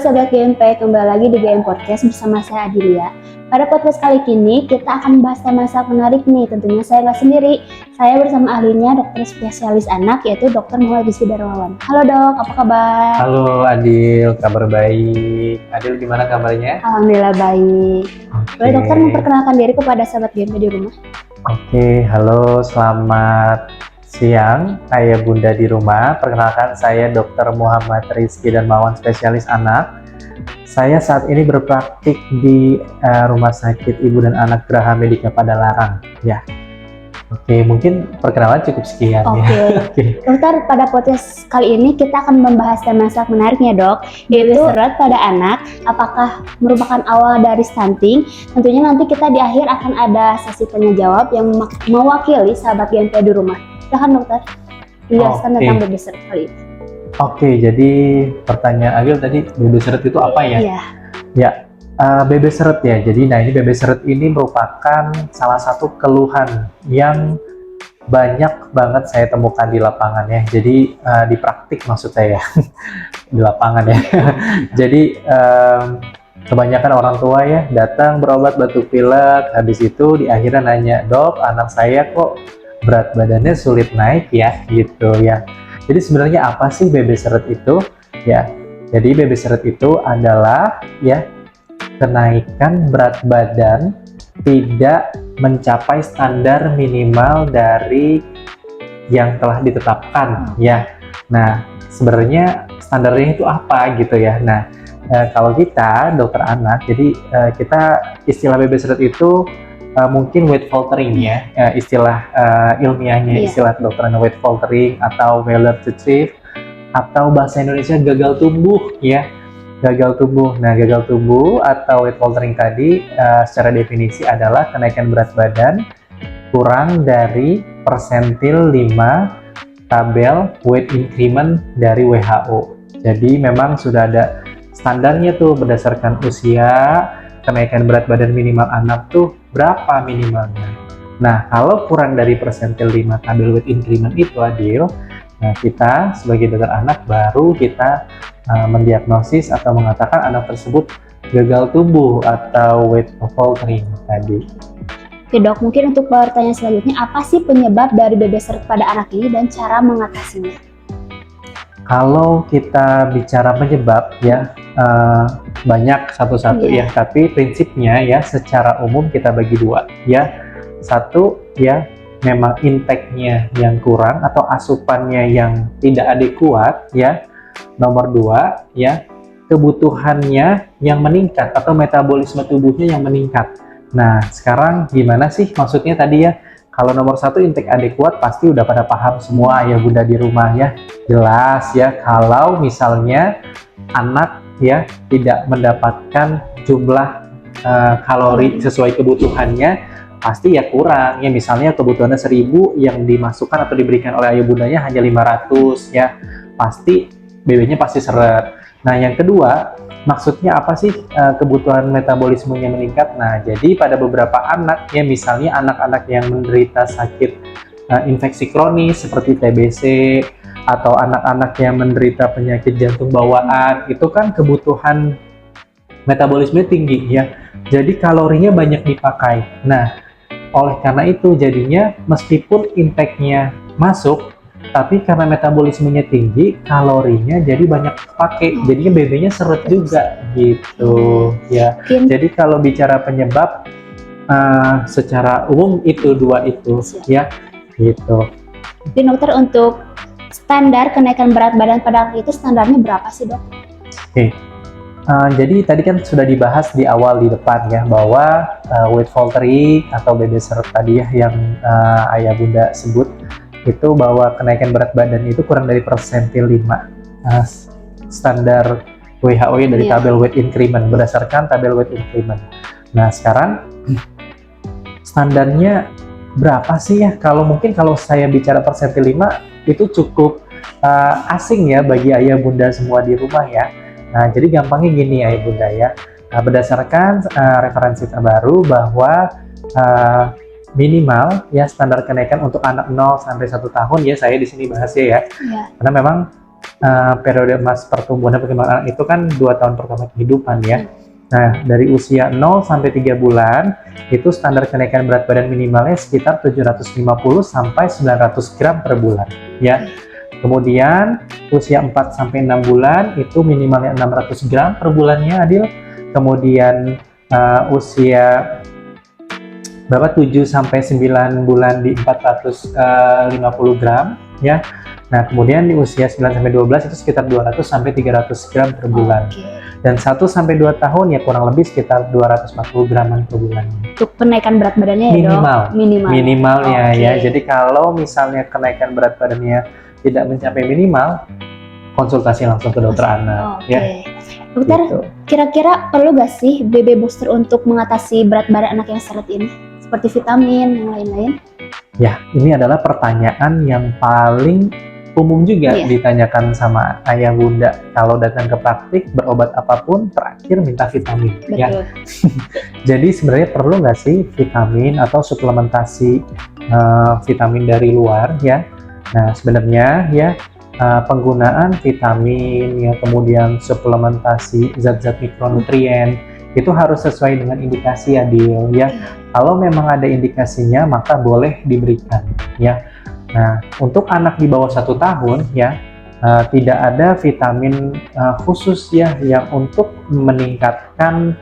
Sobat GMP, kembali lagi di GM Podcast bersama saya Adilia. Pada podcast kali ini kita akan membahas tema yang sangat menarik nih. Tentunya saya nggak sendiri, saya bersama ahlinya dokter spesialis anak yaitu Dr. Muhammad Rizky Darmawan. Halo dok, apa kabar? Halo Adil, kabar baik. Adil gimana kabarnya? Alhamdulillah baik. Boleh dokter memperkenalkan diri kepada sahabat GMP di rumah? Oke, halo selamat siang ayah bunda di rumah. Perkenalkan saya Dr. Muhammad Rizky Darmawan, spesialis anak. Saya saat ini berpraktik di Rumah Sakit Ibu dan Anak Graha Medika Padalarang. Ya, oke, mungkin perkenalan cukup sekian. Oke. Ya. Dokter, pada podcast kali ini kita akan membahas tema yang sangat menarik ya dok, yaitu berat pada anak. Apakah merupakan awal dari stunting? Tentunya nanti kita di akhir akan ada sesi tanya jawab yang mewakili sahabat GMP di rumah. Silahkan dokter, jelaskan tentang baby seret kali ini. Oke, jadi pertanyaan Agil tadi, baby seret itu apa ya? Iya. Ya, baby seret ya. Jadi, ini baby seret ini merupakan salah satu keluhan yang banyak banget saya temukan di lapangan ya. Jadi, di praktik maksud saya, di lapangan ya. Jadi, kebanyakan orang tua ya datang berobat batuk pilek, habis itu di akhirnya nanya, dok, anak saya kok berat badannya sulit naik ya, gitu ya. Jadi sebenarnya apa sih baby seret itu? Ya, jadi baby seret itu adalah ya kenaikan berat badan tidak mencapai standar minimal dari yang telah ditetapkan ya. Nah, sebenarnya standarnya itu apa gitu ya. Nah, kalau kita dokter anak, jadi kita istilah baby seret itu mungkin weight faltering ya, istilah ilmiahnya, istilah kedokteran weight faltering atau failure to thrive, atau bahasa Indonesia gagal tumbuh ya, gagal tumbuh. Nah, gagal tumbuh atau weight faltering tadi secara definisi adalah kenaikan berat badan kurang dari persentil 5 tabel weight increment dari WHO. Jadi memang sudah ada standarnya tuh berdasarkan usia, kenaikan berat badan minimal anak tuh berapa minimalnya. Nah, kalau kurang dari persentil 5 tabel weight increment itu Adil, nah kita sebagai dokter anak baru kita mendiagnosis atau mengatakan anak tersebut gagal tumbuh atau weight faltering tadi. Oke dok, mungkin untuk pertanyaan selanjutnya, apa sih penyebab dari baby seret pada anak ini dan cara mengatasinya? Kalau kita bicara penyebab ya, banyak satu-satu ya, tapi prinsipnya ya secara umum kita bagi dua ya. Satu ya, memang intake-nya yang kurang atau asupannya yang tidak adekuat ya. Nomor dua ya, kebutuhannya yang meningkat atau metabolisme tubuhnya yang meningkat. Nah, sekarang gimana sih maksudnya tadi ya? Kalau nomor satu intake adekuat pasti udah pada paham semua ya bunda di rumah ya. Jelas ya, kalau misalnya anak ya tidak mendapatkan jumlah kalori sesuai kebutuhannya, pasti ya kurang ya. Misalnya kebutuhannya 1000 yang dimasukkan atau diberikan oleh ayah bundanya hanya 500 ya, pasti BB-nya pasti seret. Nah, yang kedua, maksudnya apa sih kebutuhan metabolismenya meningkat? Nah, jadi pada beberapa anak ya, misalnya anak-anak yang menderita sakit infeksi kronis seperti TBC, atau anak-anak yang menderita penyakit jantung bawaan, itu kan kebutuhan metabolisme tinggi ya, jadi kalorinya banyak dipakai. Nah, oleh karena itu jadinya meskipun intake-nya masuk, tapi karena metabolismenya tinggi, kalorinya jadi banyak pakai, jadinya BB-nya seret juga gitu ya. Jadi kalau bicara penyebab secara umum itu dua itu ya gitu. Jadi dokter, untuk standar kenaikan berat badan pada anak itu standarnya berapa sih dok? Oke. Jadi tadi kan sudah dibahas di awal di depan ya, bahwa weight faltering atau baby seret tadi ya yang ayah bunda sebut itu, bahwa kenaikan berat badan itu kurang dari persentil 5 standar WHO ya dari tabel weight increment, berdasarkan tabel weight increment. Nah, sekarang standarnya berapa sih ya? Kalau mungkin kalau saya bicara persentil 5 itu cukup asing ya bagi ayah bunda semua di rumah ya. Nah, jadi gampangnya gini ayah bunda ya, berdasarkan referensi terbaru bahwa minimal ya standar kenaikan untuk anak 0 sampai 1 tahun ya, saya di sini bahasnya ya. Karena memang periode emas pertumbuhan dan perkembangan anak itu kan 2 tahun pertama kehidupan ya. Nah, dari usia 0 sampai 3 bulan, itu standar kenaikan berat badan minimalnya sekitar 750 sampai 900 gram per bulan, ya. Kemudian, usia 4 sampai 6 bulan, itu minimalnya 600 gram per bulannya, Adil. Kemudian, usia 7 sampai 9 bulan di 450 gram, ya. Nah, kemudian di usia 9 sampai 12 itu sekitar 200 sampai 300 gram per bulan. Dan 1 sampai 2 tahun ya kurang lebih sekitar 240 graman per bulan. Untuk kenaikan berat badannya ya Minimal. dok? Minimalnya ya. Jadi kalau misalnya kenaikan berat badannya tidak mencapai minimal, konsultasi langsung ke dokter anak. Ya. Dokter, Gitu. kira-kira perlu gak sih BB booster untuk mengatasi berat badan anak yang seret ini? Seperti vitamin, yang lain-lain? Ya, ini adalah pertanyaan yang paling umum juga ditanyakan sama ayah bunda kalau datang ke praktik berobat apapun terakhir minta vitamin. Betul. Ya. Jadi sebenarnya perlu nggak sih vitamin atau suplementasi vitamin dari luar ya? Nah sebenarnya ya penggunaan vitamin ya kemudian suplementasi zat-zat mikronutrien itu harus sesuai dengan indikasi Adil ya. Kalau memang ada indikasinya maka boleh diberikan ya. Nah, untuk anak di bawah 1 tahun ya tidak ada vitamin khusus ya yang untuk meningkatkan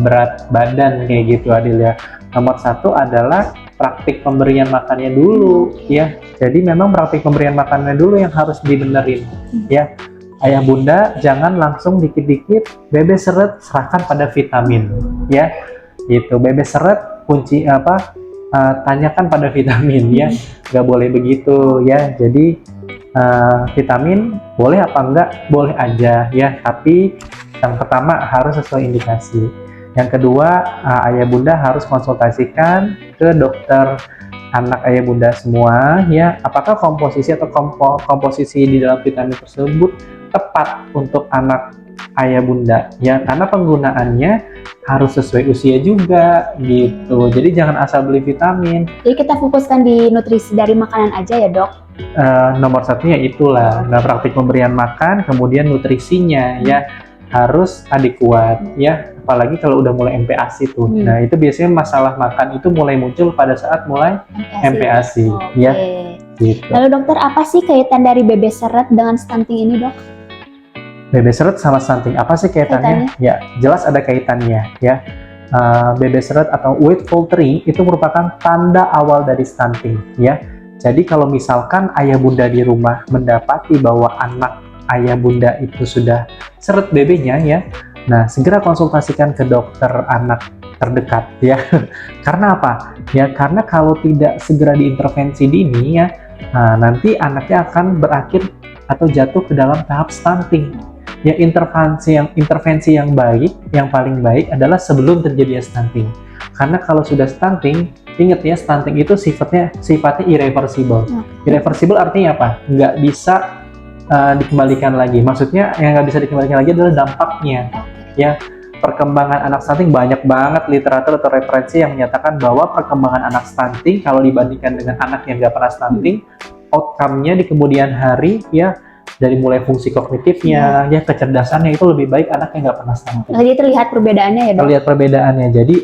berat badan kayak gitu Adil ya. Nomor 1 adalah praktik pemberian makannya dulu ya. Jadi memang praktik pemberian makannya dulu yang harus dibenerin ya. Ayah bunda jangan langsung dikit-dikit bebe seret serahkan pada vitamin ya. Gitu. Bebe seret kunci apa? Tanyakan pada vitamin ya, nggak boleh begitu ya. Jadi vitamin boleh apa enggak? Boleh aja ya, tapi yang pertama harus sesuai indikasi. Yang kedua, ayah bunda harus konsultasikan ke dokter anak ayah bunda semua ya, apakah komposisi atau komposisi di dalam vitamin tersebut tepat untuk anak ayah bunda ya, karena penggunaannya harus sesuai usia juga gitu. Jadi jangan asal beli vitamin. Jadi kita fokuskan di nutrisi dari makanan aja ya dok? Nomor satunya itulah. Nah, praktik pemberian makan, kemudian nutrisinya ya harus adekuat ya. Apalagi kalau udah mulai MPASI tuh. Nah itu biasanya masalah makan itu mulai muncul pada saat mulai MPASI ya. Gitu. Lalu dokter, apa sih kaitan dari BB seret dengan stunting ini dok? BB seret sama stunting apa sih kaitannya? Ya, jelas ada kaitannya ya. BB seret atau weight faltering itu merupakan tanda awal dari stunting ya. Jadi kalau misalkan ayah bunda di rumah mendapati bahwa anak ayah bunda itu sudah seret BB-nya ya, nah segera konsultasikan ke dokter anak terdekat ya. Karena apa? Ya karena kalau tidak segera diintervensi dini ya, nanti anaknya akan berakhir atau jatuh ke dalam tahap stunting. Ya intervensi yang baik, yang paling baik adalah sebelum terjadi stunting. Karena kalau sudah stunting, ingat ya stunting itu sifatnya irreversible. Irreversible artinya apa? Nggak bisa dikembalikan lagi. Maksudnya yang nggak bisa dikembalikan lagi adalah dampaknya. Ya perkembangan anak stunting banyak banget literatur atau referensi yang menyatakan bahwa perkembangan anak stunting kalau dibandingkan dengan anak yang nggak pernah stunting, outcome-nya di kemudian hari ya dari mulai fungsi kognitifnya, ya kecerdasannya itu lebih baik anak yang nggak pernah stunting. Jadi terlihat perbedaannya ya dok? Terlihat perbedaannya. Jadi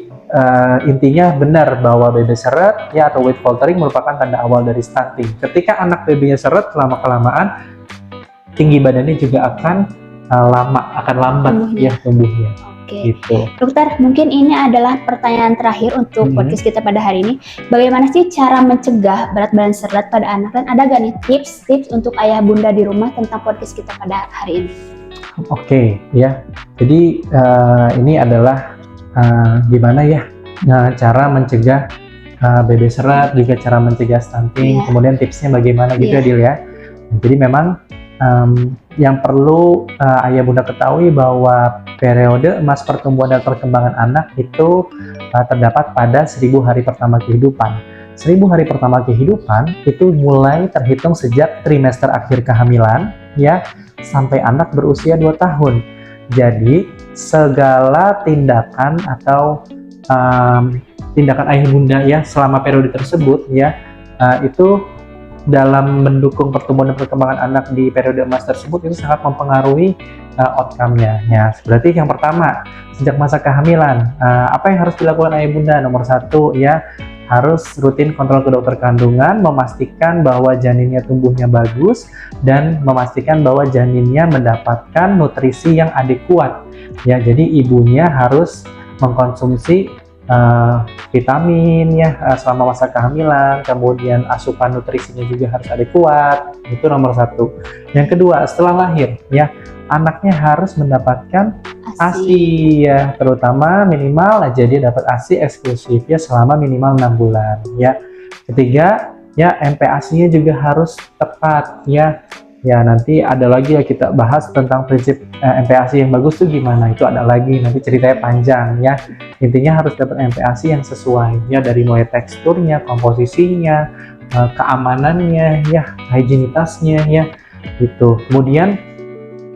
intinya benar bahwa BB seret ya atau weight faltering merupakan tanda awal dari stunting. Ketika anak BB-nya seret lama-kelamaan, tinggi badannya juga akan lambat ya tumbuhnya. Gitu. Dokter, mungkin ini adalah pertanyaan terakhir untuk podcast kita pada hari ini. Bagaimana sih cara mencegah berat badan seret pada anak, dan ada gak nih tips-tips untuk ayah bunda di rumah tentang podcast kita pada hari ini? Oke, ya. Jadi ini adalah gimana ya cara mencegah BB seret, juga cara mencegah stunting, kemudian tipsnya bagaimana gitu Adil ya. Jadi memang yang perlu ayah bunda ketahui bahwa periode emas pertumbuhan dan perkembangan anak itu terdapat pada 1000 hari pertama kehidupan. 1000 hari pertama kehidupan itu mulai terhitung sejak trimester akhir kehamilan ya sampai anak berusia 2 tahun. Jadi segala tindakan atau tindakan ayah bunda ya selama periode tersebut ya itu dalam mendukung pertumbuhan dan perkembangan anak di periode emas tersebut itu sangat mempengaruhi outcome-nya. Ya, berarti yang pertama, sejak masa kehamilan, apa yang harus dilakukan ayah bunda? Nomor satu, ya harus rutin kontrol ke dokter kandungan, memastikan bahwa janinnya tumbuhnya bagus dan memastikan bahwa janinnya mendapatkan nutrisi yang adekuat. Ya, jadi ibunya harus mengkonsumsi vitamin ya selama masa kehamilan, kemudian asupan nutrisinya juga harus adekuat. Itu nomor satu. Yang kedua, setelah lahir ya anaknya harus mendapatkan ASI ya, terutama minimal aja dia dapat ASI eksklusif ya selama minimal 6 bulan ya. Ketiga, ya MPASI-nya juga harus tepat ya. Ya, nanti ada lagi ya kita bahas tentang prinsip MPASI yang bagus tuh gimana, itu ada lagi nanti ceritanya panjang ya. Intinya harus dapat MPASI yang sesuai ya, dari mulai teksturnya, komposisinya, keamanannya ya, higienitasnya ya gitu. Kemudian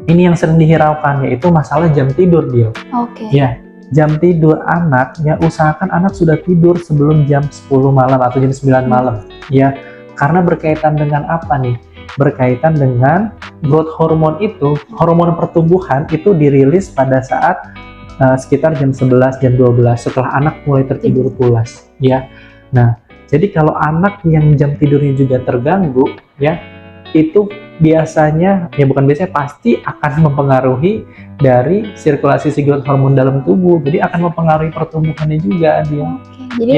ini yang sering dihiraukan yaitu masalah jam tidur dia. Oke. Ya, jam tidur anak ya usahakan anak sudah tidur sebelum jam 10 malam atau jam 9 malam ya. Karena berkaitan dengan apa nih? Berkaitan dengan growth hormone itu, hormon pertumbuhan itu dirilis pada saat sekitar jam 11, jam 12 setelah anak mulai tertidur pulas ya. Nah, jadi kalau anak yang jam tidurnya juga terganggu ya, itu biasanya, ya bukan biasanya, pasti akan mempengaruhi dari sirkulasi si growth hormone dalam tubuh, jadi akan mempengaruhi pertumbuhannya juga dia. Jadi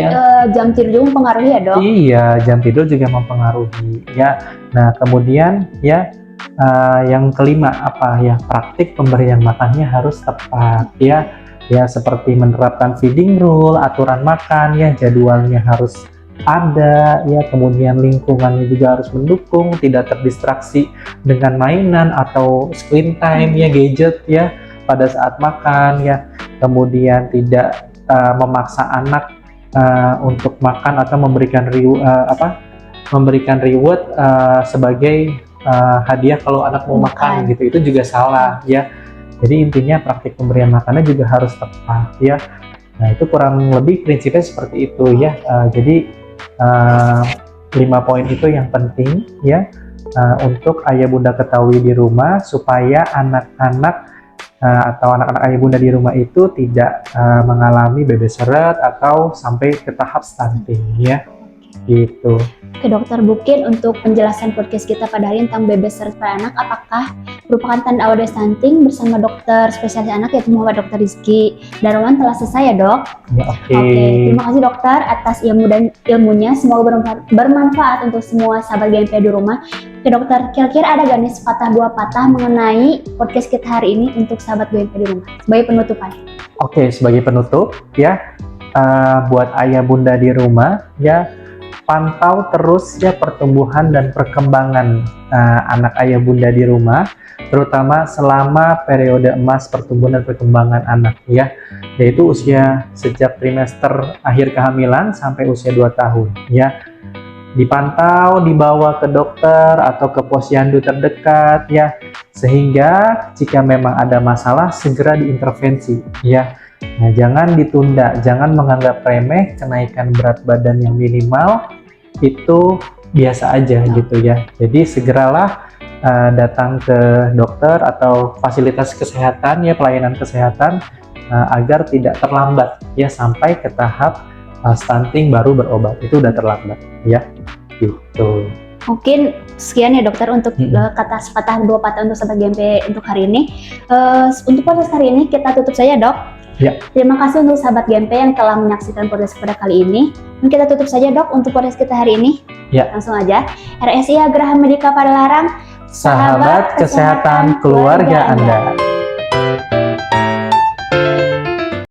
jam tidur juga mempengaruhi ya dok? Iya, jam tidur juga mempengaruhi ya. Nah kemudian ya yang kelima apa ya, praktik pemberian makannya harus tepat ya. Ya seperti menerapkan feeding rule, aturan makan ya, jadwalnya harus ada ya, kemudian lingkungannya juga harus mendukung, tidak terdistraksi dengan mainan atau screen time ya, gadget ya pada saat makan ya. Kemudian tidak memaksa anak untuk makan atau memberikan reward sebagai hadiah kalau anak mau makan gitu, itu juga salah ya. Jadi intinya praktik pemberian makannya juga harus tepat ya. Nah itu kurang lebih prinsipnya seperti itu ya. Jadi 5 poin itu yang penting ya untuk ayah bunda ketahui di rumah supaya anak-anak atau anak-anak ayah bunda di rumah itu tidak mengalami baby seret atau sampai ke tahap stunting ya gitu. Oke dokter, mungkin untuk penjelasan podcast kita pada hari ini tentang baby seret pada anak, apakah merupakan tanda awal dari stunting bersama dokter spesialis anak yaitu Muhammad Dr. Rizky Darwan telah selesai ya dok? Ya, Oke, terima kasih dokter atas ilmu dan ilmunya, semoga bermanfaat untuk semua sahabat GMP di rumah. Oke dokter, kira-kira ada gak nih sepatah dua patah mengenai podcast kita hari ini untuk sahabat GMP di rumah sebagai penutupan? Oke, sebagai penutup ya, buat ayah bunda di rumah ya, pantau terus ya pertumbuhan dan perkembangan anak ayah bunda di rumah, terutama selama periode emas pertumbuhan dan perkembangan anak ya, yaitu usia sejak trimester akhir kehamilan sampai usia 2 tahun ya. Dipantau, dibawa ke dokter atau ke posyandu terdekat ya, sehingga jika memang ada masalah segera diintervensi ya. Nah, jangan ditunda, jangan menganggap remeh kenaikan berat badan yang minimal itu biasa aja gitu ya. Jadi segeralah datang ke dokter atau fasilitas kesehatan ya, pelayanan kesehatan agar tidak terlambat ya sampai ke tahap stunting baru berobat, itu udah terlambat ya gitu. Mungkin sekian ya dokter untuk kata sepatah dua patah untuk sahabat GMP untuk hari ini. Untuk podcast hari ini kita tutup saja dok. Ya. Terima kasih untuk sahabat GMP yang telah menyaksikan podcast pada kali ini. Dan kita tutup saja dok untuk podcast kita hari ini. Ya. Langsung aja. RSI Graha Medica Padalarang, sahabat kesehatan keluarga Anda.